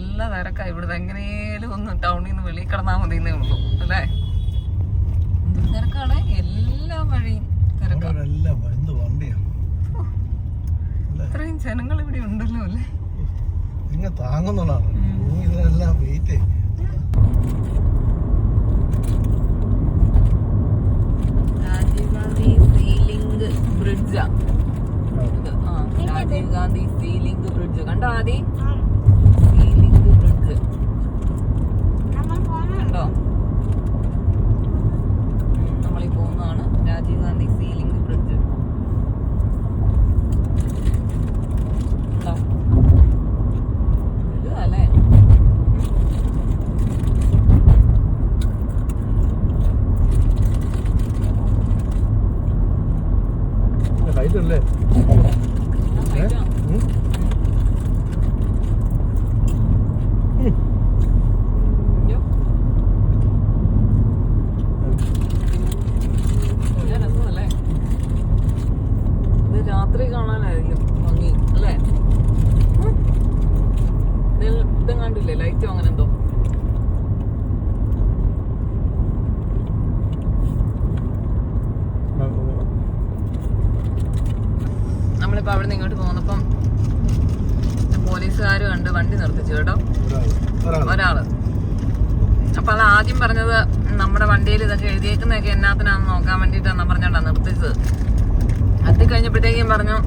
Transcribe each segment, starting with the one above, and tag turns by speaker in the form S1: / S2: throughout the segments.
S1: നല്ല തിരക്കാ. ഇവിടുന്ന് എങ്ങനെയും ഒന്ന് ടൗണിൽ നിന്ന് വെളിയിൽ കിടന്നാൽ മതിയെന്നേ ഉള്ളൂ അല്ലേ. എന്തൊരു തിരക്കാണ്, എല്ലാ വഴിയും തിരക്കാണ്. ഇത്രയും ജനങ്ങൾ ഇവിടെ ഉണ്ടല്ലോ അല്ലേ. രാജീവ് ഗാന്ധി സീലിംഗ് ബ്രിഡ്ജാ. രാജീവ് ഗാന്ധി സീലിംഗ് ബ്രിഡ്ജ് കണ്ടോ ആദി? സീലിംഗ് ബ്രിഡ്ജ് കണ്ടോ? നമ്മളീ പോകുന്നതാണ് രാജീവ് ഗാന്ധി സീലിംഗ് ബ്രിഡ്ജ്. വലുതല്ലേ?
S2: ഹൈറ്റല്ലേ?
S1: രാത്രി കാണാനായിരിക്കും ഭംഗി അല്ലേ? ഇതും കണ്ടില്ലേ ലൈറ്റോ അങ്ങനെ എന്തോ. നമ്മളിപ്പോ അവിടെ നിന്ന് ഇങ്ങോട്ട് പോന്നപ്പം പോലീസുകാർ കണ്ട് വണ്ടി നിർത്തിച്ചു കേട്ടോ, ഒരാള്. അപ്പൊ അത് ആദ്യം പറഞ്ഞത് നമ്മുടെ വണ്ടിയിൽ ഇതൊക്കെ എഴുതിയേക്കുന്നതൊക്കെ എന്നാത്തിനാന്ന് നോക്കാൻ വേണ്ടിയിട്ടാണ് പറഞ്ഞോണ്ടാ നിർത്തിച്ചത്. അത് കഴിഞ്ഞപ്പോഴത്തേക്കും പറഞ്ഞു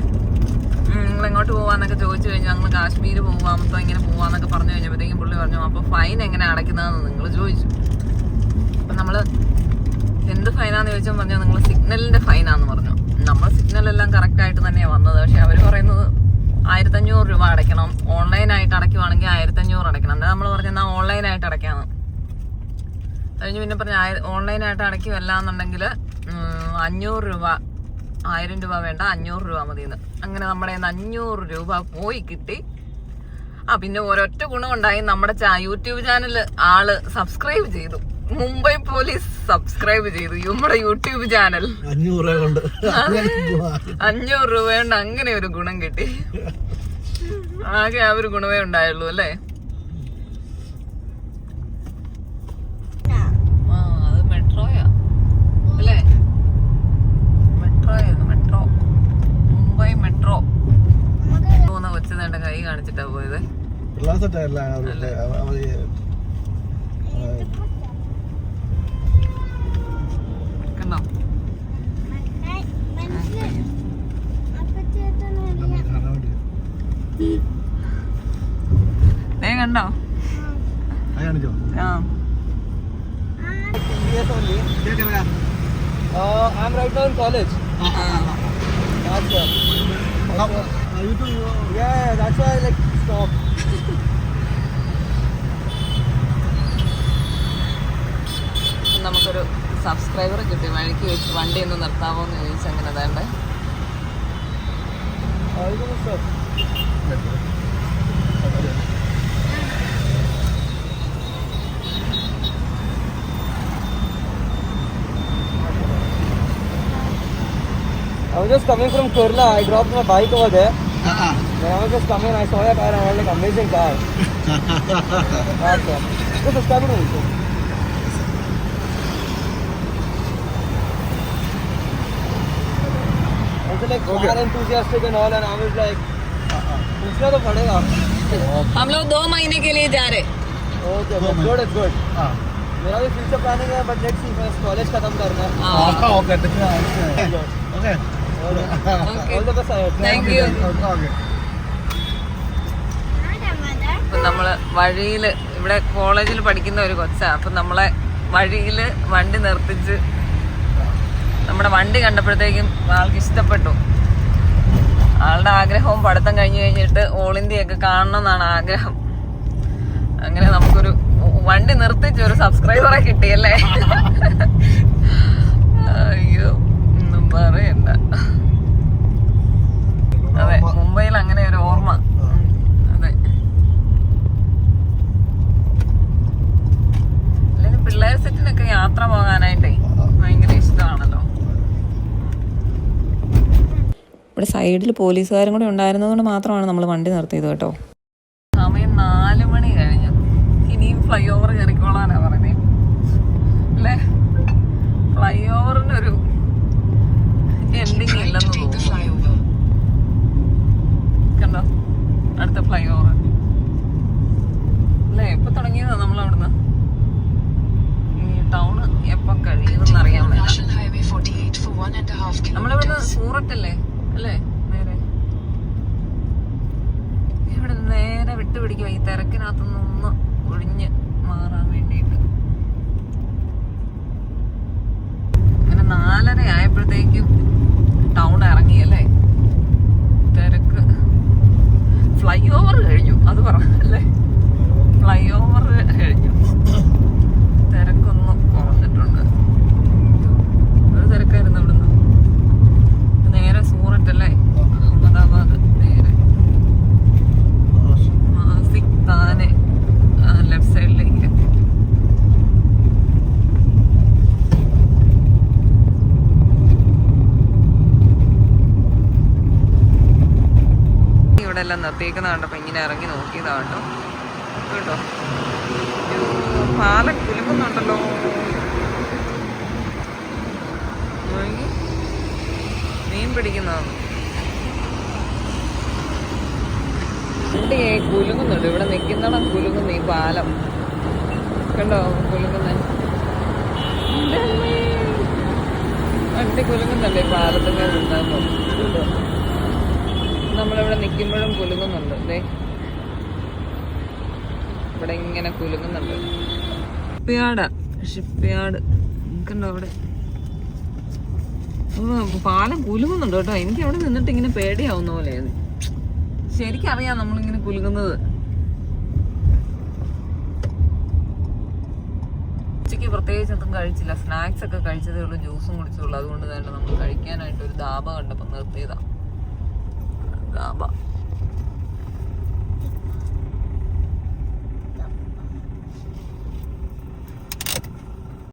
S1: നിങ്ങൾ എങ്ങോട്ട് പോവാന്നൊക്കെ ചോദിച്ചു കഴിഞ്ഞു. ഞങ്ങൾ കാശ്മീർ പോവാം, മൊത്തം ഇങ്ങനെ പോവാന്നൊക്കെ പറഞ്ഞു കഴിഞ്ഞപ്പോഴത്തേക്കും പുള്ളി പറഞ്ഞു അപ്പൊ ഫൈൻ എങ്ങനെ അടയ്ക്കുന്നതെന്ന് നിങ്ങൾ ചോദിച്ചു. അപ്പൊ നമ്മള് എന്ത് ഫൈനാന്ന് ചോദിച്ചാൽ പറഞ്ഞു നിങ്ങൾ സിഗ്നലിന്റെ ഫൈനാന്ന് പറഞ്ഞു. നമ്മൾ സിഗ്നലെല്ലാം കറക്റ്റ് ആയിട്ട് തന്നെയാണ് വന്നത്. പക്ഷെ അവർ പറയുന്നത് 1500 രൂപ അടയ്ക്കണം, ഓൺലൈനായിട്ട് അടയ്ക്കുവാണെങ്കിൽ 1500 അടയ്ക്കണം. എന്നാൽ നമ്മൾ പറഞ്ഞു എന്നാൽ ഓൺലൈനായിട്ട് അടയ്ക്കാന്ന് കഴിഞ്ഞ് പിന്നെ പറഞ്ഞു ഓൺലൈനായിട്ട് അടയ്ക്കുമല്ല എന്നുണ്ടെങ്കിൽ 500 രൂപ, 1000 രൂപ വേണ്ട 500 രൂപ മതിയെന്ന്. അങ്ങനെ നമ്മുടെ 500 രൂപ പോയി കിട്ടി. പിന്നെ ഒരൊറ്റ ഗുണമുണ്ടായി, നമ്മുടെ യൂട്യൂബ് ചാനൽ ആള് സബ്സ്ക്രൈബ് ചെയ്തു. മുംബൈ പോലീസ് സബ്സ്ക്രൈബ് ചെയ്തു നമ്മുടെ യൂട്യൂബ് ചാനൽ. 500 രൂപ കൊണ്ട് അങ്ങനെ ഒരു ഗുണം കിട്ടി. ആകെ ആ ഒരു ഗുണമേ ഉണ്ടായുള്ളൂ അല്ലേ. അത് മെട്രോയാ അല്ലേ? മെട്രോ മുംബൈ മെട്രോ പോകുന്ന കൊച്ചതേണ്ട കൈ കാണിച്ചിട്ടാ പോയത്. കണ്ടോ? കണ്ടോ?
S2: I'm right now in college. That's why. Yeah, that's why I like stop.
S1: നമുക്കൊരു സബ്സ്ക്രൈബർ കിട്ടി. വഴിക്ക് വെച്ച് വണ്ടി ഒന്ന് നിർത്താമോ എന്ന് ചോദിച്ചു. അങ്ങനെ അതേണ്ടേ
S2: I was just coming from Kerala. I dropped my bike over there. When I was just coming, I saw your car and I was like, amazing car. That's all. Just subscribe to me. I was like car enthusiastic and all, and I was like, पूछना तो पड़ेगा.
S1: हम लोग 2 महीने के लिए जा रहे.
S2: Okay, that's good. It's good. मेरा भी फ्यूचर प्लानिंग है, but let's see, first college खत्म करना है. Okay. Okay. All the best.
S1: Thank you. അപ്പൊ നമ്മള് വഴിയില് ഇവിടെ കോളേജിൽ പഠിക്കുന്ന ഒരു കൊച്ചാ. അപ്പൊ നമ്മളെ വഴിയില് വണ്ടി നിർത്തിച്ച് നമ്മുടെ വണ്ടി കണ്ടപ്പോഴത്തേക്കും ആൾക്ക് ഇഷ്ടപ്പെട്ടു. ആളുടെ ആഗ്രഹവും പഠിത്തം കഴിഞ്ഞു കഴിഞ്ഞിട്ട് ഓൾ ഇന്ത്യ ഒക്കെ കാണണം എന്നാണ് ആഗ്രഹം. അങ്ങനെ നമുക്കൊരു വണ്ടി നിർത്തിച്ച് ഒരു സബ്സ്ക്രൈബറെ കിട്ടിയല്ലേ. അയ്യോ ഒന്നും പറയണ്ട. അതെ, മുംബൈയിൽ അങ്ങനെ ഒരു ഓർമ്മ. അതെ, അല്ലെങ്കിൽ പിള്ളേർ സെറ്റിനൊക്കെ യാത്ര പോകാനായിട്ടേ ഭയങ്കര ഇഷ്ടമാണല്ലോ. ഇവിടെ സൈഡിൽ പോലീസുകാരും കൂടെ ഉണ്ടായിരുന്നതുകൊണ്ട് മാത്രമാണ് നമ്മൾ വണ്ടി നിർത്തിയത് കേട്ടോ. സമയം 4 മണി കഴിഞ്ഞു. ഫ്ലൈ ഓവർ കയറിക്കോളാനാ പറഞ്ഞേ അല്ലേ? ഫ്ലൈ ഓവറിനൊരു എൻഡിങ് ഇല്ലെന്ന് തോന്നുന്നു. കണ്ടോ അടുത്ത ഫ്ലൈ ഓവർ അല്ലേ? എപ്പൊ തുടങ്ങിയതാ നമ്മളവിടുന്ന്? ഈ ടൗണ് എപ്പൊ കഴിയുമെന്ന് അറിയാൻ പറ്റില്ല. നമ്മളിവിടുന്ന് സൂറത്തല്ലേ അല്ലേ? നേരെ ഇവിടെ നേരെ വിട്ടുപിടിക്കുക ഈ തിരക്കിനകത്തുനിന്ന് ഒഴിഞ്ഞ് മാറാൻ വേണ്ടിയിട്ട്. അങ്ങനെ 4:30 ആയപ്പോഴത്തേക്കും ടൗൺ ഇറങ്ങിയല്ലേ? തിരക്ക് ഫ്ലൈ ഓവർ കഴിഞ്ഞു, അത് പറ അല്ലേ? ഫ്ലൈ ഓവർ കഴിഞ്ഞു, തിരക്കൊന്ന് കുറഞ്ഞിട്ടുണ്ട്. ഒരു തിരക്കായിരുന്നു ഇവിടുന്ന്. നേരെ സൂറത്തല്ലേ? അഹമ്മദാബാദ് നേരെ നാസിക് താനെ ലെഫ്റ്റ് സൈഡിലേക്ക്. ഇവിടെ എല്ലാം നിർത്തിയേക്കുന്ന കണ്ടപ്പോ ഇങ്ങനെ ഇറങ്ങി നോക്കിയതാ കേട്ടോ. കേട്ടോ പാലം കുലുക്കുന്നുണ്ടല്ലോ. മീൻ പിടിക്കുന്നതാണ്. വണ്ടി കുലുങ്ങുന്നുണ്ട്, ഇവിടെ നിൽക്കുന്നിടം കുലുങ്ങുന്നു. ഈ പാലം കണ്ടോ കുലുങ്ങുന്ന വണ്ടി കുലുങ്ങുന്നുണ്ട്. ഈ പാലത്തിന്റെ ഉണ്ടാകുമ്പോ നമ്മളിവിടെ നിൽക്കുമ്പോഴും കുലുങ്ങുന്നുണ്ട്. അതെ ഇവിടെ ഇങ്ങനെ കുലുങ്ങുന്നുണ്ട്. ഷിപ്പ് യാർഡ് കണ്ടോ അവിടെ പാലം കുലുങ്ങുന്നുണ്ട് കേട്ടോ. എനിക്ക് അവിടെ നിന്നിട്ട് ഇങ്ങനെ പേടിയാവുന്ന പോലെ. ശരിക്കറിയാം നമ്മളിങ്ങനെ കുലുങ്ങുന്നത്. ഉച്ചയ്ക്ക് പ്രത്യേകിച്ച് ഒന്നും കഴിച്ചില്ല, സ്നാക്സ് ഒക്കെ കഴിച്ചതേ ഉള്ളൂ, ജ്യൂസും കുടിച്ചുള്ളൂ. അതുകൊണ്ട് തന്നെ നമ്മൾ കഴിക്കാനായിട്ട് ഒരു ധാബ കണ്ടപ്പോൾ നിർത്തിയതാ. ധാബ